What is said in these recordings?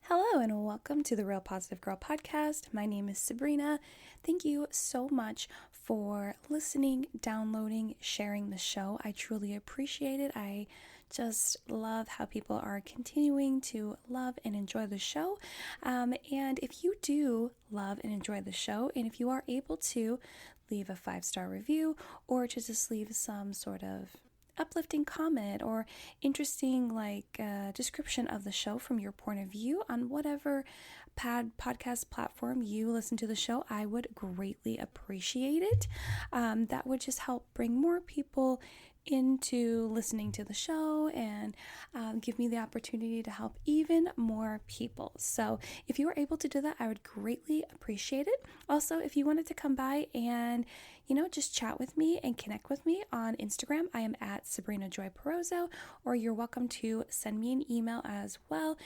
Hello and welcome to the Real Positive Girl podcast. My name is Sabrina. Thank you so much for listening, downloading, sharing the show. I truly appreciate it. I just love how people are continuing to love and enjoy the show. And if you do love and enjoy the show, and if you are able to leave a 5-star review or to just leave some sort of uplifting comment or interesting description of the show from your point of view on whatever podcast platform you listen to the show, I would greatly appreciate it. That would just help bring more people into listening to the show and give me the opportunity to help even more people. So if you were able to do that, I would greatly appreciate it. Also, if you wanted to come by and just chat with me and connect with me on Instagram, I am at Sabrina Joy Perozzo, or you're welcome to send me an email as well.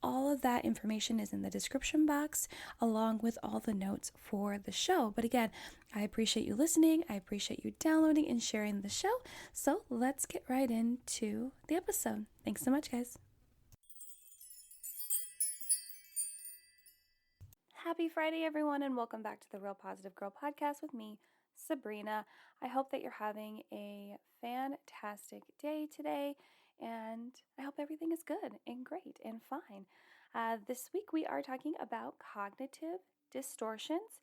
All of that information is in the description box, along with all the notes for the show. But again, I appreciate you listening. I appreciate you downloading and sharing the show. So let's get right into the episode. Thanks so much, guys. Happy Friday, everyone, and welcome back to the Real Positive Girl podcast with me, Sabrina. I hope that you're having a fantastic day today, and I hope everything is good and great and fine. This week we are talking about cognitive distortions,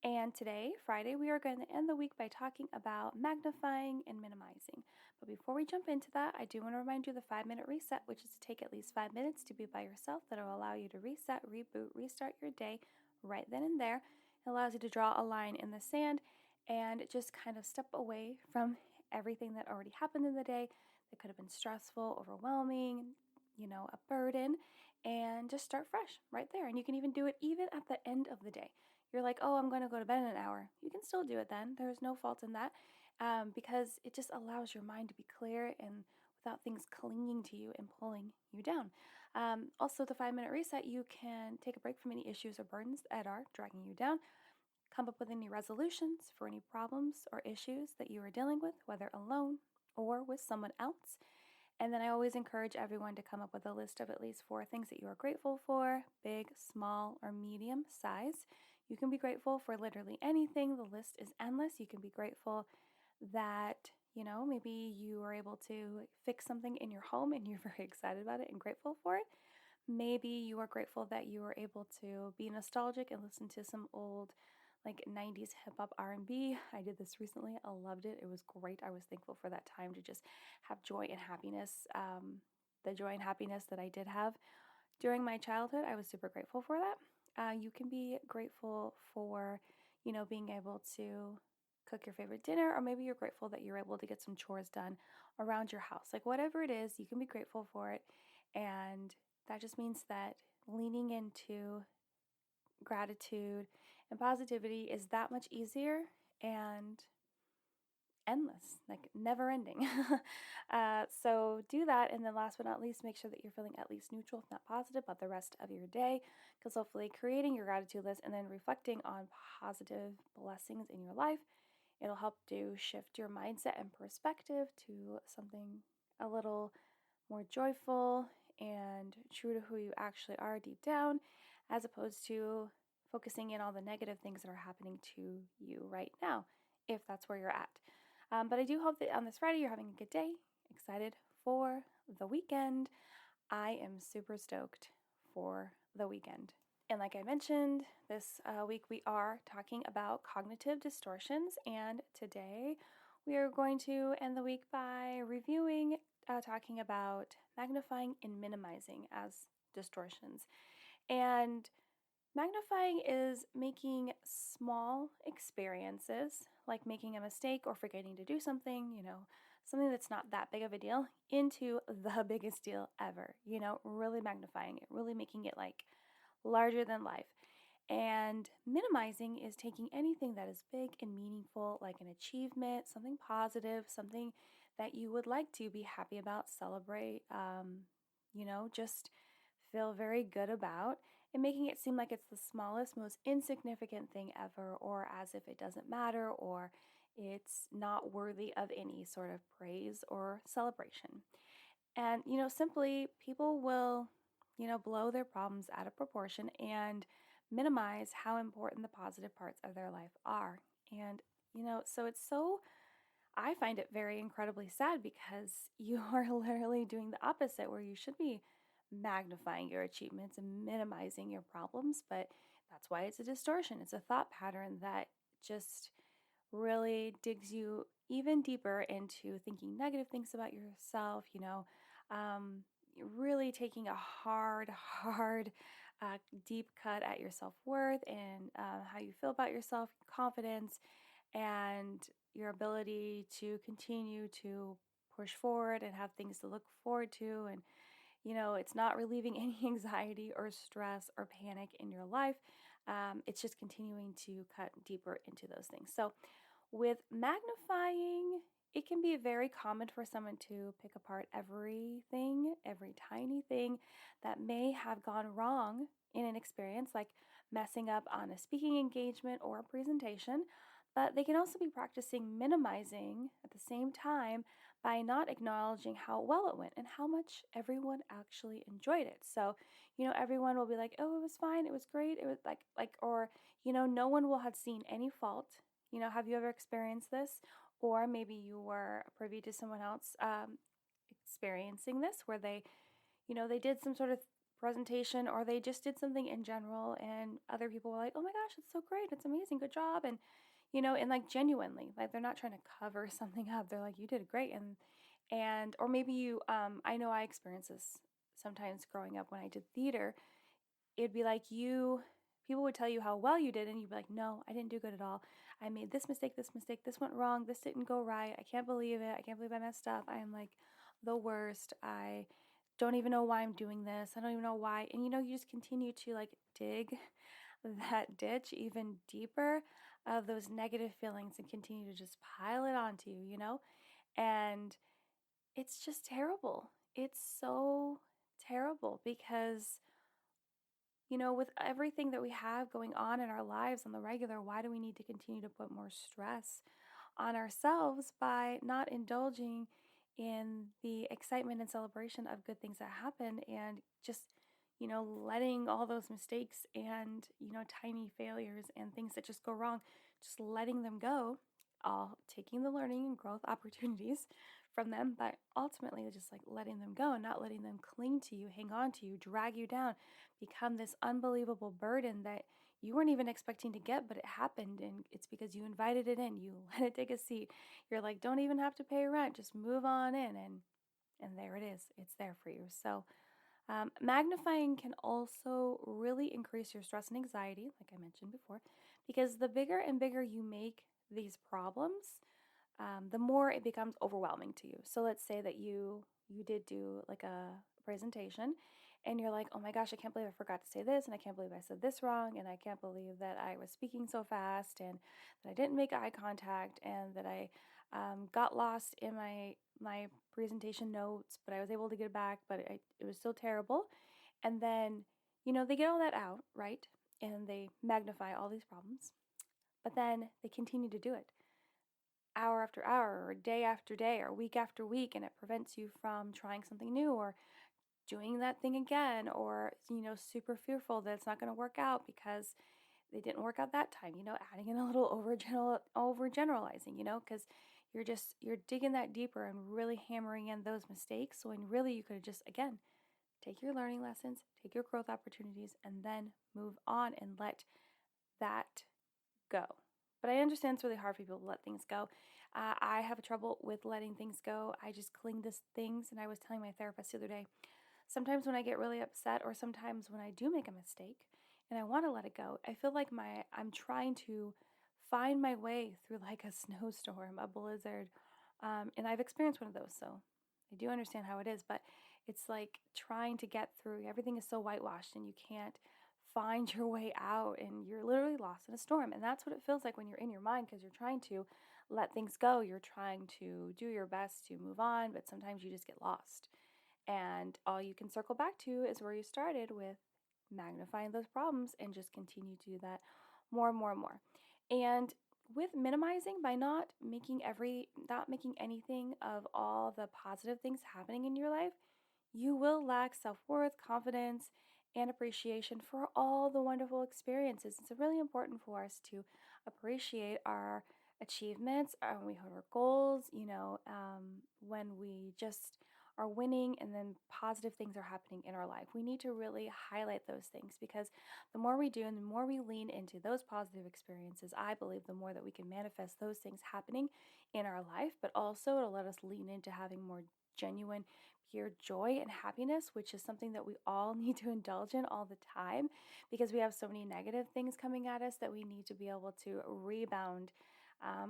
and today, Friday, we are going to end the week by talking about magnifying and minimizing. But before we jump into that, I do want to remind you the 5-minute reset, which is to take at least 5 minutes to be by yourself. That will allow you to reset, reboot, restart your day right then and there. It allows you to draw a line in the sand and just kind of step away from everything that already happened in the day that could have been stressful, overwhelming, a burden, and just start fresh right there. And you can even do it even at the end of the day. You're like, oh, I'm going to go to bed in an hour. You can still do it then. There's no fault in that because it just allows your mind to be clear and without things clinging to you and pulling you down. Also, the 5-minute reset, you can take a break from any issues or burdens that are dragging you down, come up with any resolutions for any problems or issues that you are dealing with, whether alone or with someone else. And then I always encourage everyone to come up with a list of at least 4 things that you are grateful for, big, small, or medium size. You can be grateful for literally anything. The list is endless. You can be grateful that, maybe you were able to fix something in your home and you're very excited about it and grateful for it. Maybe you are grateful that you were able to be nostalgic and listen to some old 90s hip hop R&B. I did this recently. I loved it. It was great. I was thankful for that time to just have joy and happiness. The joy and happiness that I did have during my childhood, I was super grateful for that. You can be grateful for, being able to cook your favorite dinner, or maybe you're grateful that you're able to get some chores done around your house. Whatever it is, you can be grateful for it. And that just means that leaning into gratitude and positivity is that much easier and endless, never ending. So do that. And then last but not least, make sure that you're feeling at least neutral, if not positive, about the rest of your day. Because hopefully creating your gratitude list and then reflecting on positive blessings in your life, it'll help to shift your mindset and perspective to something a little more joyful and true to who you actually are deep down, as opposed to focusing in on the negative things that are happening to you right now, if that's where you're at. But I do hope that on this Friday you're having a good day, excited for the weekend. I am super stoked for the weekend. And like I mentioned, this week we are talking about cognitive distortions, and today we are going to end the week by reviewing, talking about magnifying and minimizing as distortions. And magnifying is making small experiences, like making a mistake or forgetting to do something, something that's not that big of a deal, into the biggest deal ever, really magnifying it, really making it larger than life. And minimizing is taking anything that is big and meaningful, like an achievement, something positive, something that you would like to be happy about, celebrate, just feel very good about, and making it seem like it's the smallest, most insignificant thing ever, or as if it doesn't matter, or it's not worthy of any sort of praise or celebration. And, simply people will blow their problems out of proportion and minimize how important the positive parts of their life are. And, so I find it very incredibly sad because you are literally doing the opposite, where you should be magnifying your achievements and minimizing your problems. But that's why it's a distortion. It's a thought pattern that just really digs you even deeper into thinking negative things about yourself, um, really taking a hard, deep cut at your self worth and how you feel about yourself, confidence, and your ability to continue to push forward and have things to look forward to. And, it's not relieving any anxiety or stress or panic in your life. It's just continuing to cut deeper into those things. So, with magnifying, it can be very common for someone to pick apart everything, every tiny thing that may have gone wrong in an experience, like messing up on a speaking engagement or a presentation. But they can also be practicing minimizing at the same time by not acknowledging how well it went and how much everyone actually enjoyed it. So, everyone will be like, "Oh, it was fine. It was great. It was or, no one will have seen any fault. Have you ever experienced this? Or maybe you were privy to someone else experiencing this, where they did some sort of presentation, or they just did something in general, and other people were like, "Oh my gosh, it's so great. It's amazing. Good job." And like genuinely, like they're not trying to cover something up. They're like, "You did great." Or maybe I know I experienced this sometimes growing up when I did theater. It'd be like people would tell you how well you did, and you'd be like, "No, I didn't do good at all. I made this mistake, this went wrong, this didn't go right. I can't believe it. I can't believe I messed up. I am like the worst. I don't even know why I'm doing this. I don't even know why." And you just continue to like dig that ditch even deeper of those negative feelings and continue to just pile it onto you. And it's just terrible. It's so terrible because with everything that we have going on in our lives on the regular, why do we need to continue to put more stress on ourselves by not indulging in the excitement and celebration of good things that happen, and just, letting all those mistakes and, tiny failures and things that just go wrong, just letting them go, all taking the learning and growth opportunities from them, but ultimately just like letting them go and not letting them cling to you, hang on to you, drag you down, become this unbelievable burden that you weren't even expecting to get, but it happened, and it's because you invited it in. You let it take a seat. You're like, don't even have to pay rent, just move on in, and there it is. It's there for you. So, magnifying can also really increase your stress and anxiety, like I mentioned before, because the bigger and bigger you make these problems, the more it becomes overwhelming to you. So let's say that you did do like a presentation, and you're like, "Oh my gosh, I can't believe I forgot to say this, and I can't believe I said this wrong, and I can't believe that I was speaking so fast, and that I didn't make eye contact, and that I got lost in my presentation notes, but I was able to get it back, but it was still terrible." And then they get all that out, right? And they magnify all these problems, but then they continue to do it hour after hour, or day after day, or week after week, and it prevents you from trying something new, or doing that thing again, or super fearful that it's not going to work out because they didn't work out that time, adding in a little overgeneralizing, because you're digging that deeper and really hammering in those mistakes, when really you could have just, again, take your learning lessons, take your growth opportunities, and then move on and let that go. But I understand it's really hard for people to let things go. I have trouble with letting things go. I just cling to things. And I was telling my therapist the other day, sometimes when I get really upset, or sometimes when I do make a mistake and I want to let it go, I feel like I'm trying to find my way through like a snowstorm, a blizzard. And I've experienced one of those, so I do understand how it is. But it's like trying to get through. Everything is so whitewashed, and you can't find your way out, and you're literally lost in a storm. And that's what it feels like when you're in your mind, because you're trying to let things go. You're trying to do your best to move on, but sometimes you just get lost. And all you can circle back to is where you started, with magnifying those problems, and just continue to do that more and more and more. And with minimizing, by not making anything of all the positive things happening in your life, you will lack self-worth, confidence, and appreciation for all the wonderful experiences. It's really important for us to appreciate our achievements, when we hit our goals, when we just are winning and then positive things are happening in our life. We need to really highlight those things, because the more we do and the more we lean into those positive experiences, I believe the more that we can manifest those things happening in our life, but also it'll let us lean into having more genuine, pure joy and happiness, which is something that we all need to indulge in all the time, because we have so many negative things coming at us that we need to be able to rebound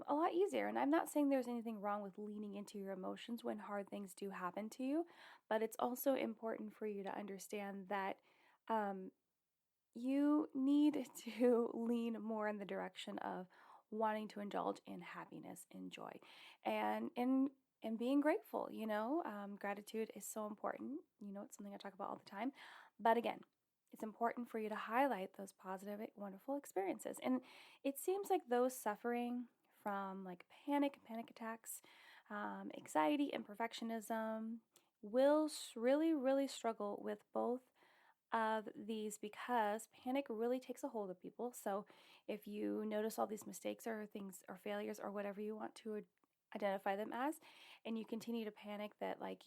a lot easier. And I'm not saying there's anything wrong with leaning into your emotions when hard things do happen to you, but it's also important for you to understand that um, you need to lean more in the direction of wanting to indulge in happiness and joy, and being grateful. Gratitude is so important. It's something I talk about all the time. But again, it's important for you to highlight those positive, wonderful experiences. And it seems like those suffering from like panic attacks, anxiety, and perfectionism will really, really struggle with both of these, because panic really takes a hold of people. So if you notice all these mistakes or things or failures or whatever you want to identify them as, and you continue to panic that, like,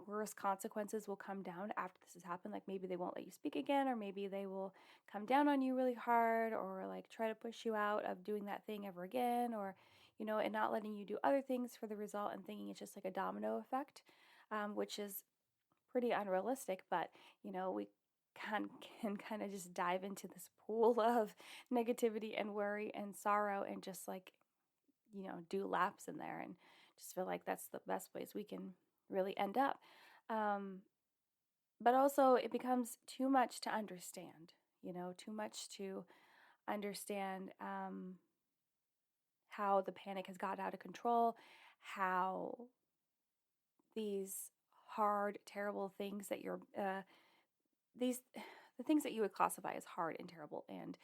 worse consequences will come down after this has happened, like maybe they won't let you speak again, or maybe they will come down on you really hard, or like try to push you out of doing that thing ever again, or and not letting you do other things for the result, and thinking it's just like a domino effect, which is pretty unrealistic. But we can kind of just dive into this pool of negativity and worry and sorrow, and just like do laps in there, and just feel like that's the best place we can really end up. But also it becomes too much to understand, too much to understand, how the panic has got out of control, how these hard, terrible things that these the things that you would classify as hard and terrible, and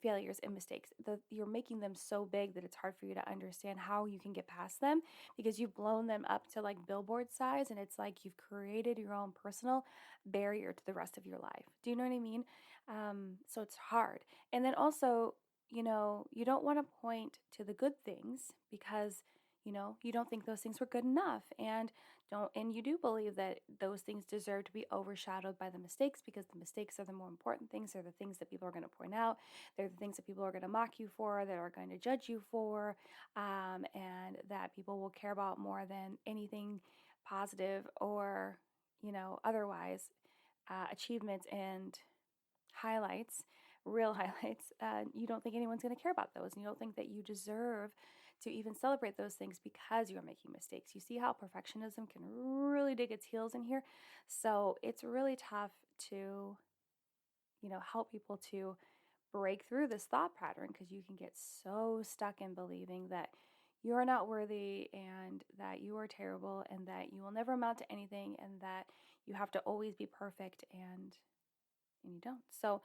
failures and mistakes, you're making them so big that it's hard for you to understand how you can get past them, because you've blown them up to like billboard size, and it's like you've created your own personal barrier to the rest of your life. Do you know what I mean? So it's hard. And then also, you don't want to point to the good things, because you don't think those things were good enough, and you do believe that those things deserve to be overshadowed by the mistakes, because the mistakes are the more important things. They're the things that people are going to point out. They're the things that people are going to mock you for, that are going to judge you for, and that people will care about more than anything positive, or otherwise, achievements and highlights, real highlights. You don't think anyone's going to care about those, and you don't think that you deserve to even celebrate those things, because you're making mistakes. You see how perfectionism can really dig its heels in here? So it's really tough to help people to break through this thought pattern, because you can get so stuck in believing that you're not worthy, and that you are terrible, and that you will never amount to anything, and that you have to always be perfect, and you don't. So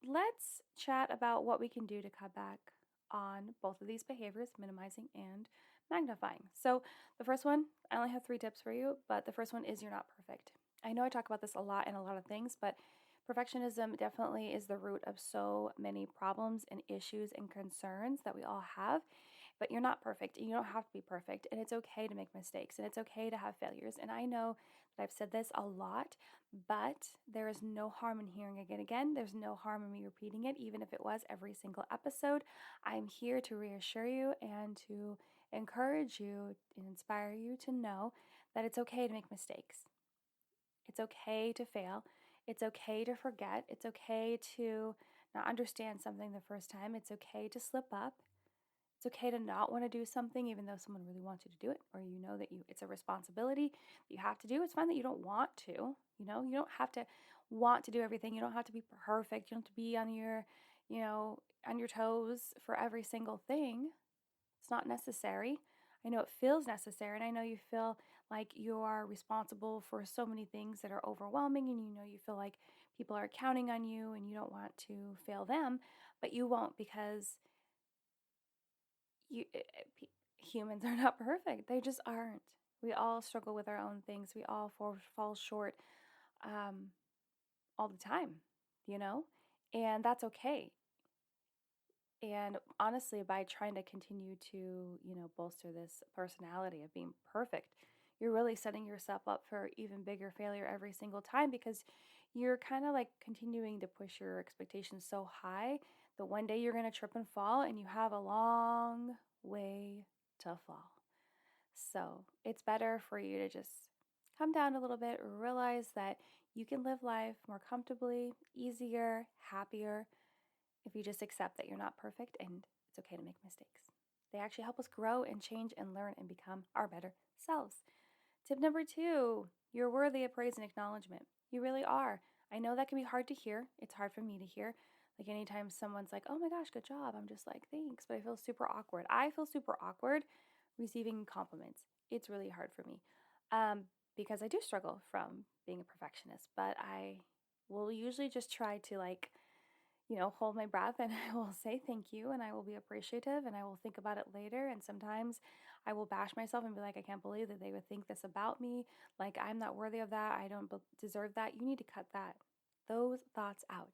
let's chat about what we can do to cut back on both of these behaviors, minimizing and magnifying. So the first one, I only have 3 tips for you, but the first one is, you're not perfect. I know I talk about this a lot in a lot of things, but perfectionism definitely is the root of so many problems and issues and concerns that we all have. But you're not perfect, and you don't have to be perfect, and it's okay to make mistakes, and it's okay to have failures. And I know that I've said this a lot, but there is no harm in hearing it again. There's no harm in me repeating it, even if it was every single episode. I'm here to reassure you and to encourage you and inspire you to know that it's okay to make mistakes. It's okay to fail. It's okay to forget. It's okay to not understand something the first time. It's okay to slip up. It's okay to not want to do something even though someone really wants you to do it, or that it's a responsibility that you have to do. It's fine that you don't want to. You don't have to want to do everything. You don't have to be perfect. You don't have to be on your toes for every single thing. It's not necessary. I know it feels necessary, and I know you feel like you are responsible for so many things that are overwhelming, and you feel like people are counting on you, and you don't want to fail them, but you won't, because you humans are not perfect. They just aren't. We all struggle with our own things. We all fall short all the time, you know? And that's okay. And honestly, by trying to continue to, bolster this personality of being perfect, you're really setting yourself up for even bigger failure every single time, because you're kind of like continuing to push your expectations so high that one day you're going to trip and fall, and you have a long way to fall. So it's better for you to just come down a little bit, realize that you can live life more comfortably, easier, happier, if you just accept that you're not perfect and it's okay to make mistakes. They actually help us grow and change and learn and become our better selves. Tip number 2, you're worthy of praise and acknowledgement. You really are. I know that can be hard to hear. It's hard for me to hear. Like anytime someone's like, oh my gosh, good job, I'm just like, thanks, but I feel super awkward. I feel super awkward receiving compliments. It's really hard for me because I do struggle from being a perfectionist, but I will usually just try to hold my breath, and I will say thank you, and I will be appreciative, and I will think about it later. And sometimes I will bash myself and be like, I can't believe that they would think this about me. Like, I'm not worthy of that. I don't deserve that. You need to cut those thoughts out.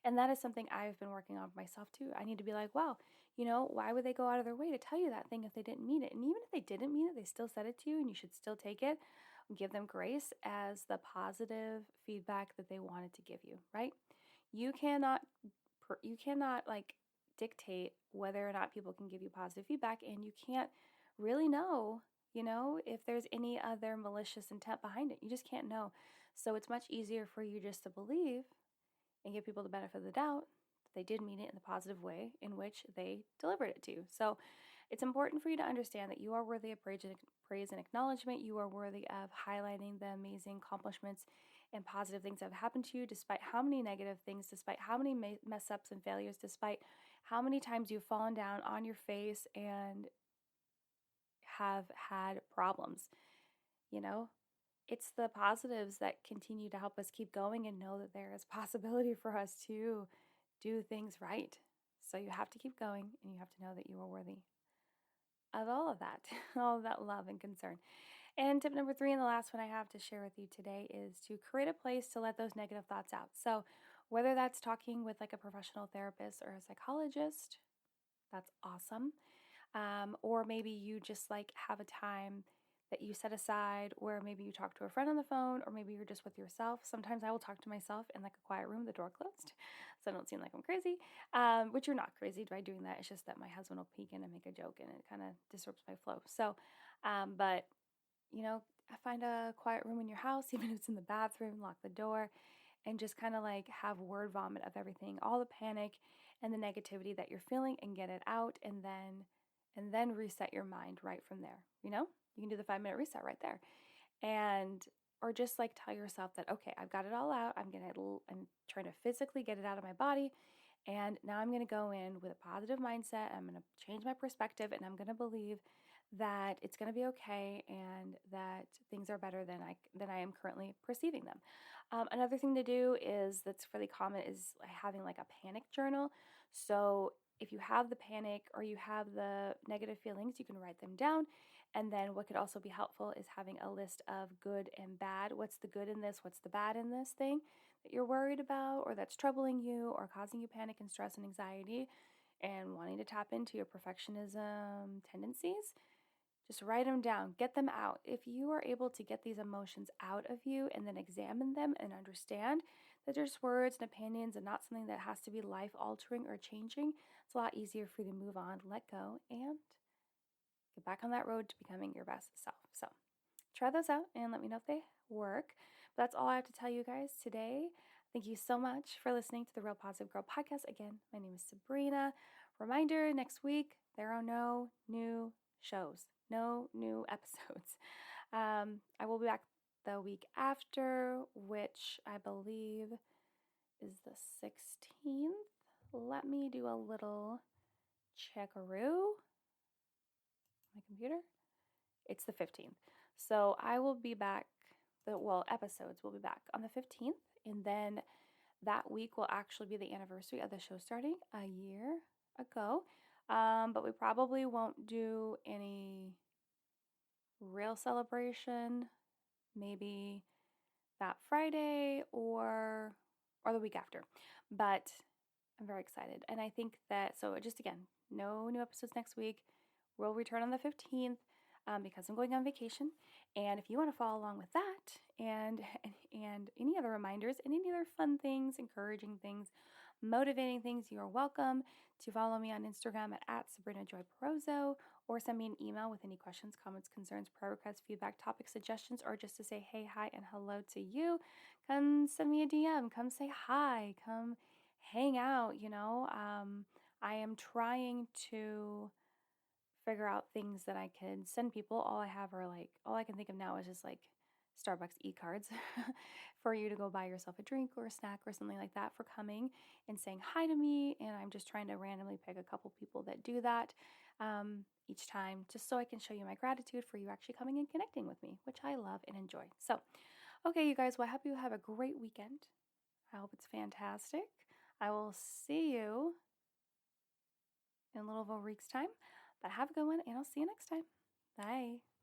And that is something I've been working on myself too. I need to be like, wow, why would they go out of their way to tell you that thing if they didn't mean it? And even if they didn't mean it, they still said it to you, and you should still take it. Give them grace as the positive feedback that they wanted to give you, right? You cannot like dictate whether or not people can give you positive feedback, and you can't really know, if there's any other malicious intent behind it. You just can't know. So it's much easier for you just to believe and give people the benefit of the doubt that they did mean it in the positive way in which they delivered it to you. So it's important for you to understand that you are worthy of praise and acknowledgement. You are worthy of highlighting the amazing accomplishments and positive things that have happened to you, despite how many negative things, despite how many mess ups and failures, despite how many times you've fallen down on your face and have had problems. You know, it's the positives that continue to help us keep going and know that there is possibility for us to do things right. So you have to keep going, and you have to know that you are worthy of all of that, all of that love and concern. And tip number 3, and the last one I have to share with you today, is to create a place to let those negative thoughts out. So whether that's talking with like a professional therapist or a psychologist, that's awesome. Or maybe you just like have a time that you set aside where maybe you talk to a friend on the phone, or maybe you're just with yourself. Sometimes I will talk to myself in like a quiet room, the door closed, so I don't seem like I'm crazy, which you're not crazy by doing that. It's just that my husband will peek in and make a joke, and it kind of disrupts my flow. So, but find a quiet room in your house, even if it's in the bathroom, lock the door, and just kind of like have word vomit of everything, all the panic and the negativity that you're feeling, and get it out, and then reset your mind right from there. You can do the 5-minute reset right there. And or just like tell yourself that, okay, I've got it all out. I'm trying to physically get it out of my body. And now I'm going to go in with a positive mindset. I'm going to change my perspective, and I'm going to believe that it's going to be okay, and that things are better than I am currently perceiving them. Another thing to do that's really common is having like a panic journal. So if you have the panic or you have the negative feelings, you can write them down. And then what could also be helpful is having a list of good and bad. What's the good in this? What's the bad in this thing that you're worried about, or that's troubling you or causing you panic and stress and anxiety and wanting to tap into your perfectionism tendencies? Just write them down, get them out. If you are able to get these emotions out of you and then examine them and understand that there's words and opinions and not something that has to be life altering or changing, it's a lot easier for you to move on, let go, and get back on that road to becoming your best self. So try those out and let me know if they work. But that's all I have to tell you guys today. Thank you so much for listening to the Real Positive Girl podcast. Again, my name is Sabrina. Reminder, next week there are no new shows, no new episodes. I will be back the week after, which I believe is the 16th. Let me do a little checkaroo. My computer. It's the 15th. So I will be back, episodes will be back on the 15th. And then that week will actually be the anniversary of the show starting a year ago. But we probably won't do any real celebration, maybe that Friday or the week after. But I'm very excited. And I think that, so just again, no new episodes next week. We'll return on the 15th because I'm going on vacation. And if you want to follow along with that and any other reminders and any other fun things, encouraging things, motivating things, you are welcome to follow me on Instagram at @SabrinaJoyPerozzo or send me an email with any questions, comments, concerns, prayer requests, feedback, topic suggestions, or just to say hey, hi, and hello to you. Come send me a DM. Come say hi. Come hang out, I am trying to figure out things that I could send people. All I can think of now is just like Starbucks e-cards for you to go buy yourself a drink or a snack or something like that for coming and saying hi to me. And I'm just trying to randomly pick a couple people that do that each time, just so I can show you my gratitude for you actually coming and connecting with me, which I love and enjoy. So, okay, you guys, well, I hope you have a great weekend. I hope it's fantastic. I will see you in a little over a week's time. But have a good one, and I'll see you next time. Bye.